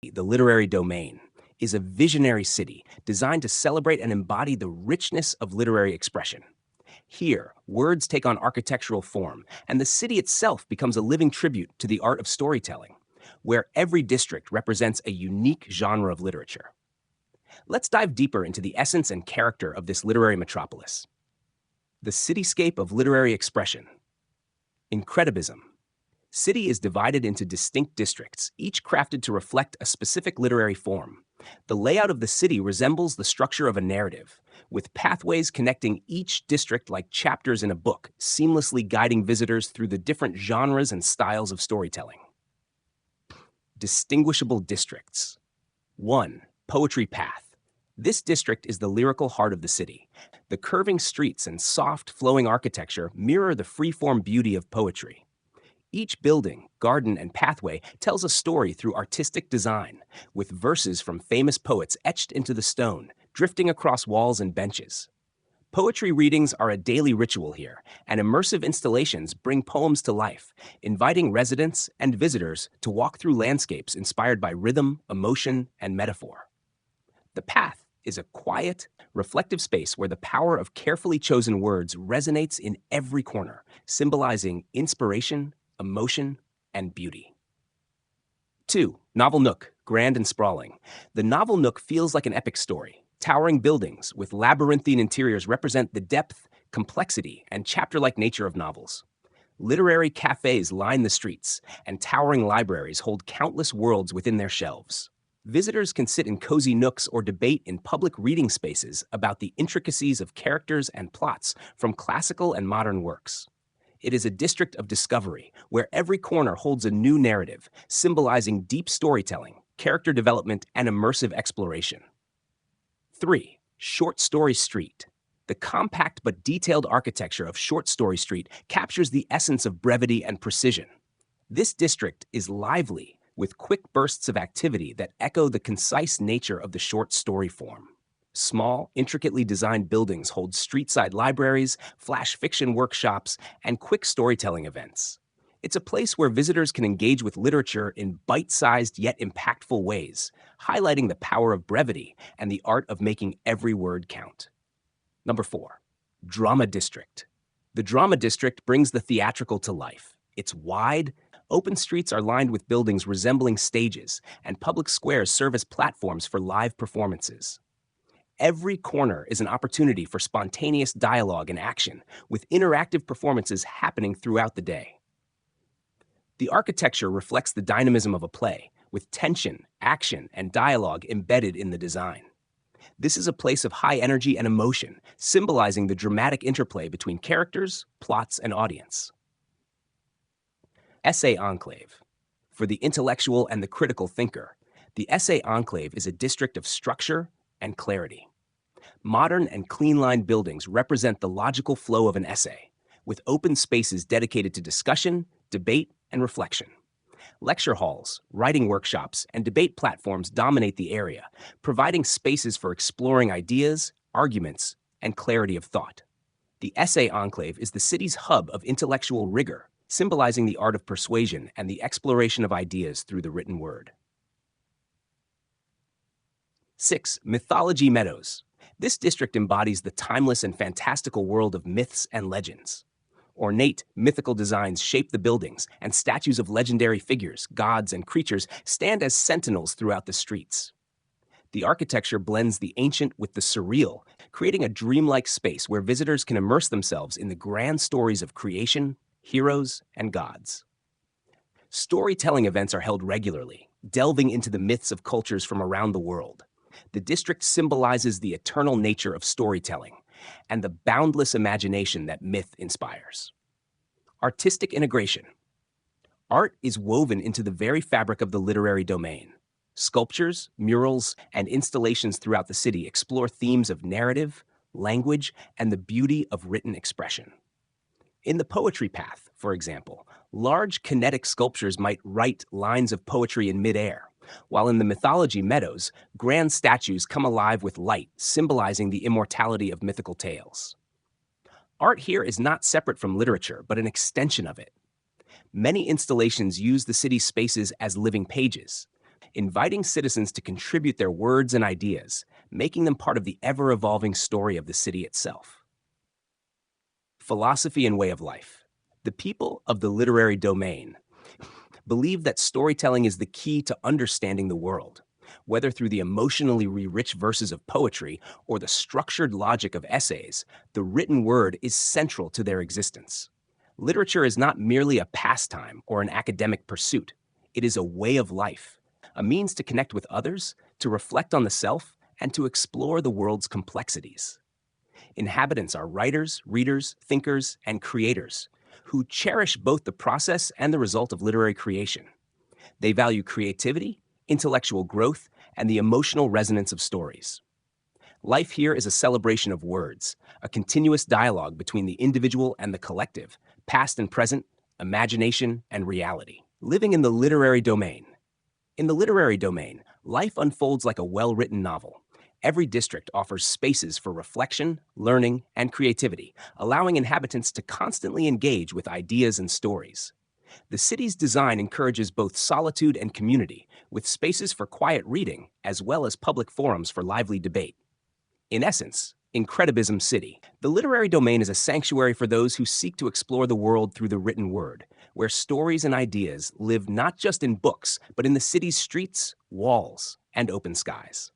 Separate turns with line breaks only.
the literary domain, is a visionary city designed to celebrate and embody the richness of literary expression. Here, words take on architectural form, and the city itself becomes a living tribute to the art of storytelling, where every district represents a unique genre of literature. Let's dive deeper into the essence and character of this literary metropolis. The cityscape of literary expression. Incredibism. City is divided into distinct districts, each crafted to reflect a specific literary form. The layout of the city resembles the structure of a narrative, with pathways connecting each district like chapters in a book, seamlessly guiding visitors through the different genres and styles of storytelling. Distinguishable districts. 1. Poetry Path. This district is the lyrical heart of the city. The curving streets and soft, flowing architecture mirror the free-form beauty of poetry. Each building, garden, and pathway tells a story through artistic design, with verses from famous poets etched into the stone, drifting across walls and benches. Poetry readings are a daily ritual here, and immersive installations bring poems to life, inviting residents and visitors to walk through landscapes inspired by rhythm, emotion, and metaphor. The path is a quiet, reflective space where the power of carefully chosen words resonates in every corner, symbolizing inspiration, emotion, and beauty. 2. Novel Nook, grand and sprawling. The novel Nook feels like an epic story. Towering buildings with labyrinthine interiors represent the depth, complexity, and chapter-like nature of novels. Literary cafes line the streets, and towering libraries hold countless worlds within their shelves. Visitors can sit in cozy nooks or debate in public reading spaces about the intricacies of characters and plots from classical and modern works. It is a district of discovery, where every corner holds a new narrative, symbolizing deep storytelling, character development, and immersive exploration. 3. Short Story Street. The compact but detailed architecture of Short Story Street captures the essence of brevity and precision. This district is lively, with quick bursts of activity that echo the concise nature of the short story form. Small, intricately designed buildings hold street-side libraries, flash fiction workshops, and quick storytelling events. It's a place where visitors can engage with literature in bite-sized yet impactful ways, highlighting the power of brevity and the art of making every word count. 4. Drama District. The Drama District brings the theatrical to life. It's wide, open streets are lined with buildings resembling stages, and public squares serve as platforms for live performances. Every corner is an opportunity for spontaneous dialogue and action, with interactive performances happening throughout the day. The architecture reflects the dynamism of a play, with tension, action, and dialogue embedded in the design. This is a place of high energy and emotion, symbolizing the dramatic interplay between characters, plots, and audience. Essay Enclave. For the intellectual and the critical thinker, the Essay Enclave is a district of structure and clarity. Modern and clean-lined buildings represent the logical flow of an essay, with open spaces dedicated to discussion, debate, and reflection. Lecture halls, writing workshops, and debate platforms dominate the area, providing spaces for exploring ideas, arguments, and clarity of thought. The Essay Enclave is the city's hub of intellectual rigor, symbolizing the art of persuasion and the exploration of ideas through the written word. 6. Mythology Meadows. This district embodies the timeless and fantastical world of myths and legends. Ornate, mythical designs shape the buildings, and statues of legendary figures, gods, and creatures stand as sentinels throughout the streets. The architecture blends the ancient with the surreal, creating a dreamlike space where visitors can immerse themselves in the grand stories of creation, heroes, and gods. Storytelling events are held regularly, delving into the myths of cultures from around the world. The district symbolizes the eternal nature of storytelling and the boundless imagination that myth inspires. Artistic integration. Art is woven into the very fabric of the literary domain. Sculptures, murals, and installations throughout the city explore themes of narrative, language, and the beauty of written expression. In the Poetry Path, for example, large kinetic sculptures might write lines of poetry in midair, while in the Mythology Meadows, grand statues come alive with light, symbolizing the immortality of mythical tales. Art here is not separate from literature, but an extension of it. Many installations use the city's spaces as living pages, inviting citizens to contribute their words and ideas, making them part of the ever-evolving story of the city itself. Philosophy and way of life. The people of the literary domain believe that storytelling is the key to understanding the world. Whether through the emotionally rich verses of poetry or the structured logic of essays, the written word is central to their existence. Literature is not merely a pastime or an academic pursuit. It is a way of life, a means to connect with others, to reflect on the self, and to explore the world's complexities. Inhabitants are writers, readers, thinkers, and creators who cherish both the process and the result of literary creation. They value creativity, intellectual growth, and the emotional resonance of stories. Life here is a celebration of words, a continuous dialogue between the individual and the collective, past and present, imagination and reality. Living in the literary domain. In the literary domain, life unfolds like a well-written novel. Every district offers spaces for reflection, learning, and creativity, allowing inhabitants to constantly engage with ideas and stories. The city's design encourages both solitude and community, with spaces for quiet reading as well as public forums for lively debate. In essence, Incredibism City. The literary domain is a sanctuary for those who seek to explore the world through the written word, where stories and ideas live not just in books, but in the city's streets, walls, and open skies.